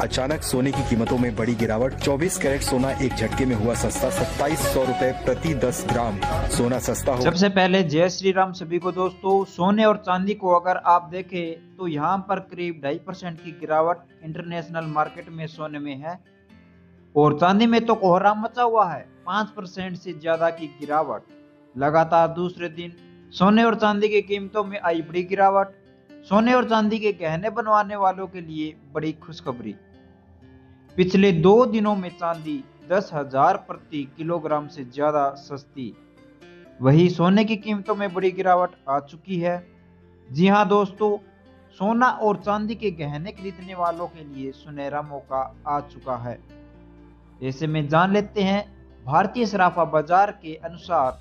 अचानक सोने की कीमतों में बड़ी गिरावट। 24 कैरेट सोना एक झटके में हुआ सस्ता। 2700 रुपए प्रति 10 ग्राम सोना सस्ता हो। सबसे पहले जय श्री राम सभी को दोस्तों। सोने और चांदी को अगर आप देखें तो यहाँ पर करीब 2.5% की गिरावट इंटरनेशनल मार्केट में सोने में है और चांदी में तो कोहराम मचा हुआ है। 5% से ज्यादा की गिरावट। लगातार दूसरे दिन सोने और चांदी की कीमतों में आई बड़ी गिरावट। सोने और चांदी के गहने बनवाने वालों के लिए बड़ी खुशखबरी। पिछले 2 दिनों में चांदी 10,000 प्रति किलोग्राम से ज्यादा सस्ती। वही सोने की कीमतों में बड़ी गिरावट आ चुकी है। जी हां दोस्तों, सोना और चांदी के गहने खरीदने वालों के लिए सुनहरा मौका आ चुका है। ऐसे में जान लेते हैं भारतीय सराफा बाजार के अनुसार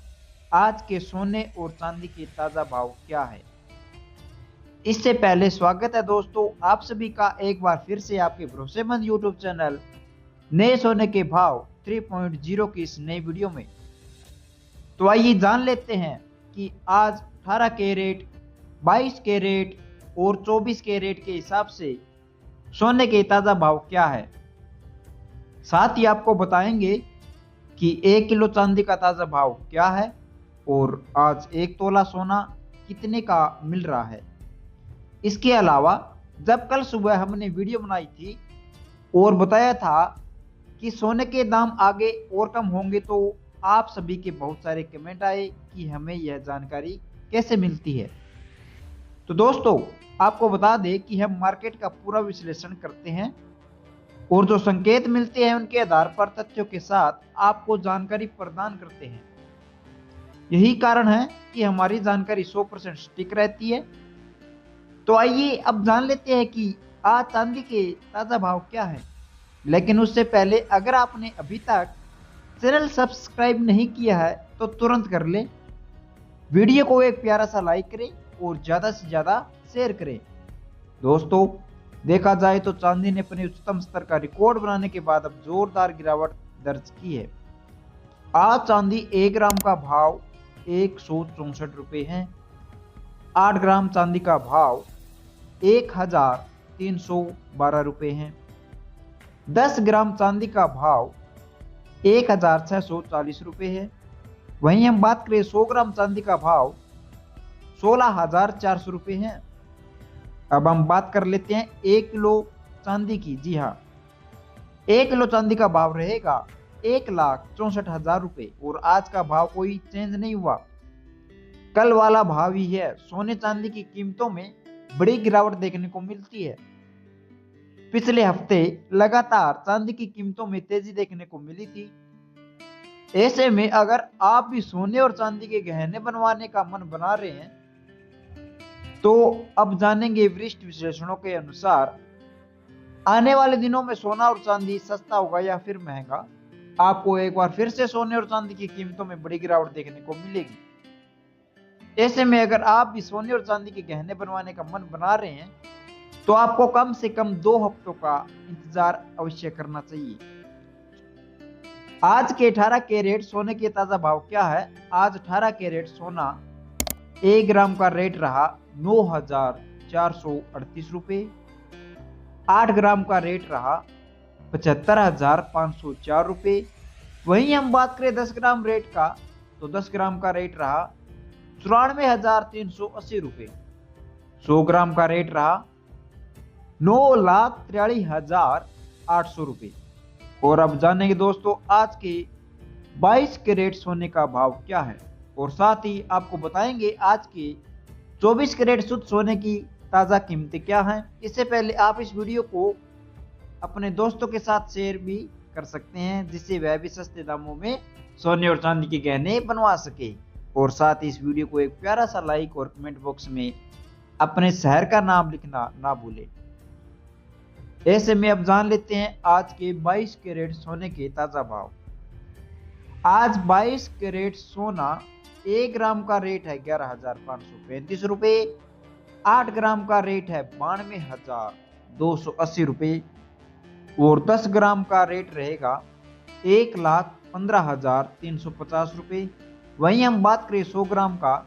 आज के सोने और चांदी के ताजा भाव क्या है। इससे पहले स्वागत है दोस्तों आप सभी का एक बार फिर से आपके भरोसेमंद यूट्यूब चैनल नए सोने के भाव 3.0 की इस नई वीडियो में। तो आइए जान लेते हैं कि आज 18 कैरेट, 22 कैरेट और 24 कैरेट के हिसाब से सोने के ताजा भाव क्या है। साथ ही आपको बताएंगे कि 1 किलो चांदी का ताजा भाव क्या है और आज 1 तोला सोना कितने का मिल रहा है। इसके अलावा जब कल सुबह हमने वीडियो बनाई थी और बताया था कि सोने के दाम आगे और कम होंगे, तो आप सभी के बहुत सारे कमेंट आए कि हमें यह जानकारी कैसे मिलती है। तो दोस्तों आपको बता दें कि हम मार्केट का पूरा विश्लेषण करते हैं और जो संकेत मिलते हैं उनके आधार पर तथ्यों के साथ आपको जानकारी प्रदान करते हैं। यही कारण है कि हमारी जानकारी 100% सटीक रहती है। तो आइए अब जान लेते हैं कि आज चांदी के ताजा भाव क्या है। लेकिन उससे पहले अगर आपने अभी तक चैनल सब्सक्राइब नहीं किया है तो तुरंत कर ले। वीडियो को एक प्यारा सा लाइक करें और ज्यादा से ज्यादा शेयर करें। दोस्तों देखा जाए तो चांदी ने अपने उच्चतम स्तर का रिकॉर्ड बनाने के बाद अब जोरदार गिरावट दर्ज की है। आज चांदी 1 ग्राम का भाव 164 रुपए है। 8 ग्राम चांदी का भाव 1,312 रुपए है। 10 ग्राम चांदी का भाव 1,640 रुपए है। वहीं हम बात करें 100 ग्राम चांदी का भाव 16,400 रुपए है। अब हम बात कर लेते हैं 1 किलो चांदी की। जी हाँ, 1 किलो चांदी का भाव रहेगा 1,64,000 रुपए और आज का भाव कोई चेंज नहीं हुआ, कल वाला भाव ही है। सोने चांदी की कीमतों में बड़ी गिरावट देखने को मिलती है। पिछले हफ्ते लगातार चांदी की कीमतों में तेजी देखने को मिली थी। ऐसे में अगर आप भी सोने और चांदी के गहने बनवाने का मन बना रहे हैं तो अब जानेंगे वरिष्ठ विश्लेषणों के अनुसार आने वाले दिनों में सोना और चांदी सस्ता होगा या फिर महंगा। आपको एक बार फिर से सोने और चांदी की कीमतों में बड़ी गिरावट देखने को मिलेगी। ऐसे में अगर आप भी सोने और चांदी के गहने बनवाने का मन बना रहे हैं तो आपको कम से कम 2 हफ्तों का इंतजार अवश्य करना चाहिए। आज के 18 कैरेट सोने के ताजा भाव क्या है। आज 18 कैरेट सोना 1 ग्राम का रेट रहा 9,438 रुपए। 8 ग्राम का रेट रहा 75,504 रुपए। वहीं हम बात करें 10 ग्राम रेट का तो 10 ग्राम का रेट रहा 94,380 रुपए। 100 ग्राम का रेट रहा 9,43,800 रुपए। और अब जानेंगे दोस्तों आज के 22 कैरेट सोने का भाव क्या है और साथ ही आपको बताएंगे आज के 24 कैरेट शुद्ध सोने की ताज़ा कीमतें क्या हैं। इससे पहले आप इस वीडियो को अपने दोस्तों के साथ शेयर भी कर सकते हैं जिससे वह भी सस्ते दामों में सोने और चांदी के गहने बनवा सके। और साथ ही इस वीडियो को एक प्यारा सा लाइक और कमेंट बॉक्स में अपने शहर का नाम लिखना ना भूलें। ऐसे में अब जान लेते हैं आज के 22 कैरेट सोने के ताजा भाव। आज 22 कैरेट सोना 1 ग्राम का रेट है 11,535 रुपए। 8 ग्राम का रेट है 92,280 रुपए और 10 ग्राम का रेट रहेगा 1,15,350 रुपए। वहीं हम बात करें 100 ग्राम का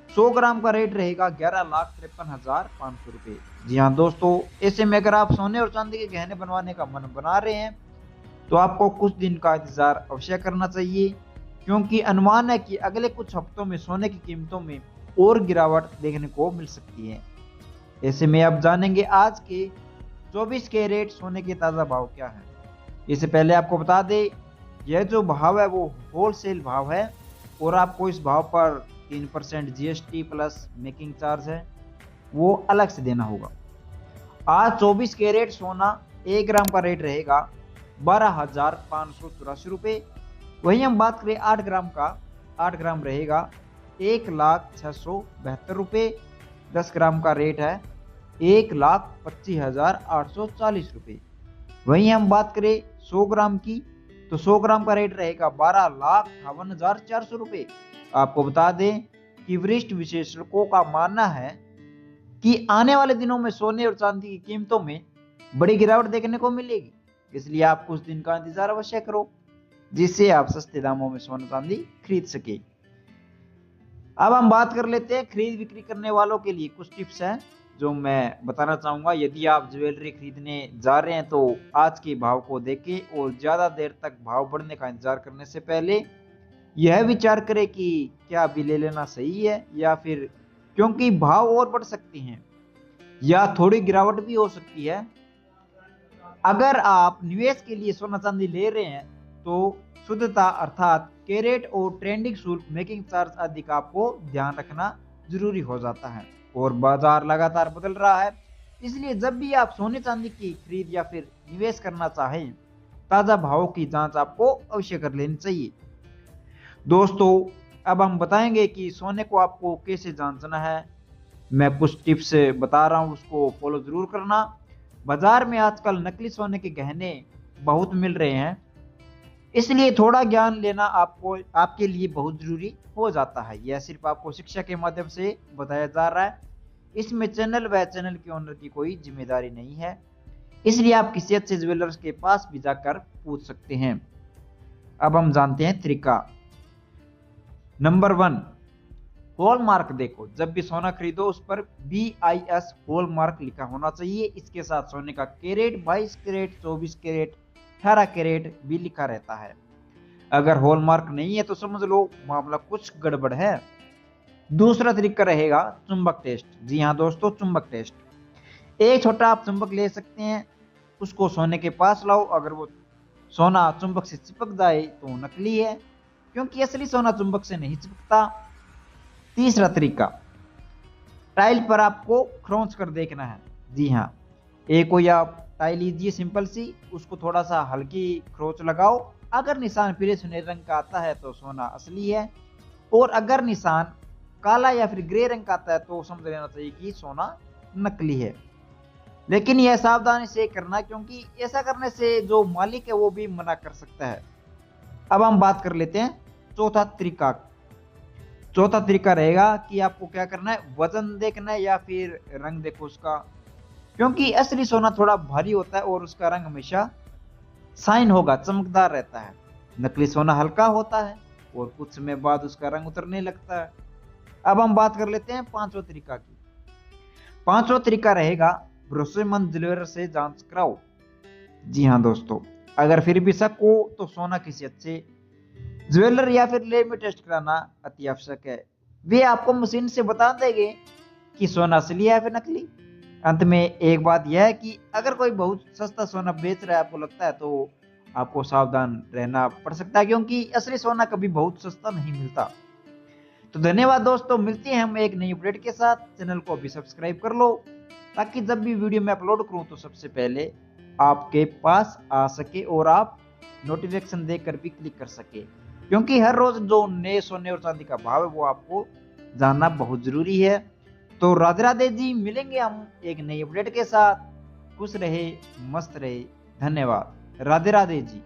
100 ग्राम का रेट रहेगा 11,53,500 रुपये। जी हाँ दोस्तों, ऐसे में अगर आप सोने और चांदी के गहने बनवाने का मन बना रहे हैं तो आपको कुछ दिन का इंतजार अवश्य करना चाहिए, क्योंकि अनुमान है कि अगले कुछ हफ्तों में सोने की कीमतों में और गिरावट देखने को मिल सकती है। ऐसे में अब जानेंगे आज के 24 कैरेट सोने के ताज़ा भाव क्या है। इससे पहले आपको बता दें, यह जो भाव है वो होलसेल भाव है और आपको इस भाव पर 3% GST प्लस मेकिंग चार्ज है वो अलग से देना होगा। आज 24 कैरेट सोना 1 ग्राम का रेट रहेगा 12,584 रुपये। वहीं हम बात करें 8 ग्राम का, 8 ग्राम रहेगा 1,06,72 रुपये। 10 ग्राम का रेट है 1,25,840 रुपये। वहीं हम बात करें 100 ग्राम की, तो 100 ग्राम का रेट रहेगा 12,58,400 रुपये। आपको बता दें कि वरिष्ठ विशेषज्ञों का मानना है कि आने वाले दिनों में सोने और चांदी की कीमतों में बड़ी गिरावट देखने को मिलेगी, इसलिए आप कुछ दिन का इंतजार अवश्य करो, जिससे आप सस्ते दामों में सोना चांदी खरीद सके। अब हम बात कर लेते हैं खरीद बिक्री करने वालों के लिए कुछ टिप्स हैं जो मैं बताना चाहूंगा। यदि आप ज्वेलरी खरीदने जा रहे हैं तो आज के भाव को देखें और ज्यादा देर तक भाव बढ़ने का इंतजार करने से पहले यह विचार करें कि क्या अभी ले लेना सही है या फिर, क्योंकि भाव और बढ़ सकती हैं या थोड़ी गिरावट भी हो सकती है। अगर आप निवेश के लिए सोना चांदी ले रहे हैं तो शुद्धता अर्थात कैरेट और ट्रेंडिंग शुल्क, मेकिंग चार्ज आदि का आपको ध्यान रखना जरूरी हो जाता है। और बाजार लगातार बदल रहा है, इसलिए जब भी आप सोने चांदी की खरीद या फिर निवेश करना चाहें, ताजा भावों की जांच आपको अवश्य कर लेनी चाहिए। दोस्तों, अब हम बताएंगे कि सोने को आपको कैसे जांचना है। मैं कुछ टिप्स बता रहा हूं, उसको फॉलो जरूर करना। बाजार में आजकल नकली सोने के गहने बहुत मिल रहे हैं, इसलिए थोड़ा ज्ञान लेना आपके लिए बहुत जरूरी हो जाता है। यह सिर्फ आपको शिक्षा के माध्यम से बताया जा रहा है, इसमें चैनल व चैनल के ओनर की कोई जिम्मेदारी नहीं है, इसलिए आप किसी अच्छे ज्वेलर्स के पास भी जाकर पूछ सकते हैं। अब हम जानते हैं तरीका। नंबर 1, हॉलमार्क देखो। जब भी सोना खरीदो उस पर BIS हॉलमार्क लिखा होना चाहिए। इसके साथ सोने का कैरेट, 22 कैरेट, 24 कैरेट, 18 कैरेट भी लिखा रहता है। अगर हॉलमार्क नहीं है तो समझ लो मामला कुछ गड़बड़ है। दूसरा तरीका रहेगा चुंबक टेस्ट। जी हाँ दोस्तों, चुंबक टेस्ट। एक छोटा आप चुंबक ले सकते हैं, उसको सोने के पास लाओ। अगर वो सोना चुंबक से चिपक जाए तो नकली है, क्योंकि असली सोना चुंबक से नहीं चिपकता। तीसरा तरीका, टाइल पर आपको खरोंच कर देखना है। जी हाँ, एक कोई आप टाइल लीजिए सिंपल सी, उसको थोड़ा सा हल्की खरोंच लगाओ। अगर निशान पीले सुनहरे रंग का आता है तो सोना असली है, और अगर निशान काला या फिर ग्रे रंग का आता है तो समझ लेना चाहिए कि सोना नकली है। लेकिन यह सावधानी से करना, क्योंकि ऐसा करने से जो मालिक है वो भी मना कर सकता है। अब हम बात कर लेते हैं चौथा तरीका। चौथा तरीका रहेगा कि आपको क्या करना है, वजन देखना है या फिर रंग देखो उसका, क्योंकि असली सोना थोड़ा भारी होता है और उसका रंग हमेशा साइन होगा, चमकदार रहता है। नकली सोना हल्का होता है और कुछ समय बाद उसका रंग उतरने लगता है। अब हम बात कर लेते हैं पांचवा तरीका की। पांचवा तरीका रहेगा भरोसेमंद ज्वेलर से जांच कराओ। जी हाँ दोस्तों, अगर फिर भी शक हो तो सोना किसी अच्छे ज्वेलर या फिर लैब में टेस्ट कराना अति आवश्यक है। वे आपको मशीन से बता देंगे कि सोना असली है फिर नकली। अंत में एक बात यह है कि अगर कोई बहुत सस्ता सोना बेच रहा है आपको लगता है तो आपको सावधान रहना पड़ सकता है, क्योंकि असली सोना कभी बहुत सस्ता नहीं मिलता। तो धन्यवाद दोस्तों, मिलते हैं हम एक नई अपडेट के साथ। चैनल को अभी सब्सक्राइब कर लो ताकि जब भी वीडियो मैं अपलोड करूं तो सबसे पहले आपके पास आ सके और आप नोटिफिकेशन देकर भी क्लिक कर सके, क्योंकि हर रोज जो नए सोने और चांदी का भाव है वो आपको जानना बहुत जरूरी है। तो राधे राधे जी, मिलेंगे हम एक नई अपडेट के साथ। खुश रहे, मस्त रहे, धन्यवाद, राधे राधे जी।